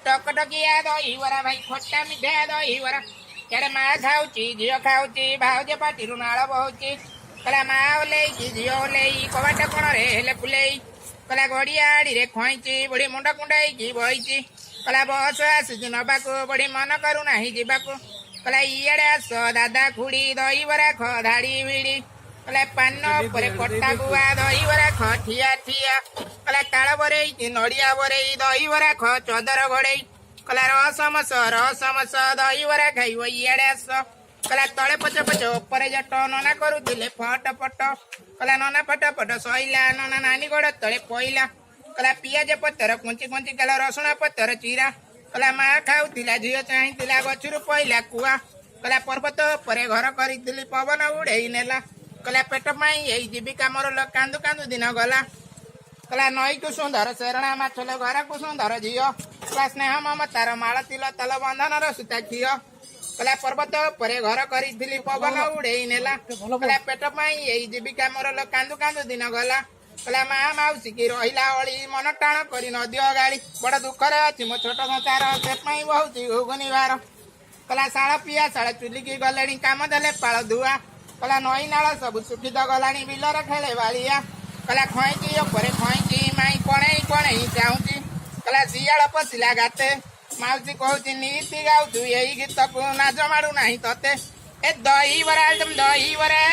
ଟକଟକିଆ ଦହିବରା ଭାଇ ଖଟା ମିଠା ଦହିବରା ଇଆଡ଼େ ମା ଖାଉଛି ଝିଅ ଖାଉଛି ଭାଉଜ ପାଟିରୁ ନାଳ ବହୁଛି କହିଲା ମା ଓହ୍ଲେଇଛି ଝିଅ ଓହ୍ଲେଇ କବାଟ କୋଣରେ ହେଲେ ଫୁଲେଇ କହିଲା ଗଡ଼ିଆ ଆଡ଼ିରେ ଖଇଁଛି ବୁଢ଼ୀ ମୁଣ୍ଡ କୁଣ୍ଡେଇକି ବଇଛି କହିଲା ବସ ଆସୁଛି ନବାକୁ ବୁଢ଼ୀ ମନ କରୁନାହିଁ ଯିବାକୁ କହିଲା ଇଆଡ଼େ ଆସ ଦାଦା ଖୁଡ଼ି ଦହିବରା ଖ ଧାଡ଼ି ଭିଡ଼ି କହିଲା ପାନ ଉପରେ କଟା ଗୁଆ ଦହିବରା ଖ ଠିଆ ଠିଆ କହିଲା ତାଳ ବରେଇ ନଡ଼ିଆ ବରେଇ ଦହିବରା ଖ ଚଦର ଘୋଡ଼େଇ କହିଲା ରସମସ ଦହିବରା ଖାଇବ ଇଆଡ଼େ ଆସ କହିଲା ତଳେ ପଛ ପଛ ଉପରେ ଜଟ ନନା କରୁଥିଲେ ଫଟ ଫଟ କହିଲା ନନା ଫଟ ଫଟ ସଇଲା ନନା ନାନୀ ଗୋଡ଼ ତଳେ ପଇଲା କହିଲା ପିଆଜ ପତର କୁଞ୍ଚି କୁଞ୍ଚି କହିଲା ରସୁଣ ପତର ଚିରା କହିଲା ମା ଖାଉଥିଲା ଝିଅ ଚାହିଁଥିଲା ଗଛରୁ ପଇଲା କୁଆ କହିଲା ପର୍ବତ ଉପରେ ଘର କରିଥିଲି ପବନ ଉଡ଼େଇ ନେଲା କହିଲା ପେଟ ପାଇଁ ଏଇ ଜୀବିକା ମୋର କାନ୍ଦୁ କାନ୍ଦୁ ଦିନ ଗଲା କହିଲା ନଈକୁ ସୁନ୍ଦର ଶେରଣା ମାଛଲ ଘରକୁ ସୁନ୍ଦର ଝିଅ କହିଲା ସ୍ନେହ ମମତାର ମାଳ ତିଲ ତଲ ବନ୍ଧନର ସୂତା ଖିଅ କହିଲା ପର୍ବତ ଉପରେ ଘର କରିଥିଲି ପବନ ଉଡ଼େଇ ନେଲା କହିଲା ପେଟ ପାଇଁ ଏଇ ଜୀବିକା ମୋର କାନ୍ଦୁ କାନ୍ଦୁ ଦିନ ଗଲା କହିଲା ମା ମାଉସୀ କି ରହିଲା ଅଳି ମନ ଟାଣ କରି ନଦିଅ ଗାଳି ବଡ଼ ଦୁଃଖରେ ଅଛି ମୋ ଛୋଟ ସଂସାର ସେ ପାଇଁ ବହୁଛି ଘୁଗୁନି ବାର କହିଲା ଶାଳ ପିଆ ଶାଳ ଚୁଲିକି ଗଲେଣି କାମ ଦେଲେ ପାଳ ଧୁଆ କହିଲା ନଈ ନାଳ ସବୁ ଶୁଖିତ ଗଲାଣି ବିଲରେ ଖେଳେ ବାଳିଆ କହିଲା ଖଇଁଚି ଉପରେ ଖଇଁଚି ମାଇଁ କଣେଇ କଣେଇ ଚାହୁଁଛି କହିଲା ଶିଆଳ ପଶିଲା ଗାତେ ମାଉସୀ କହୁଛି ନୀତି ଗାଉଛୁ ଏଇ ଗୀତକୁ ନାଜ ମାଡ଼ୁ ନାହିଁ ତତେ ଏ ଦହିବରା ଦହିବରା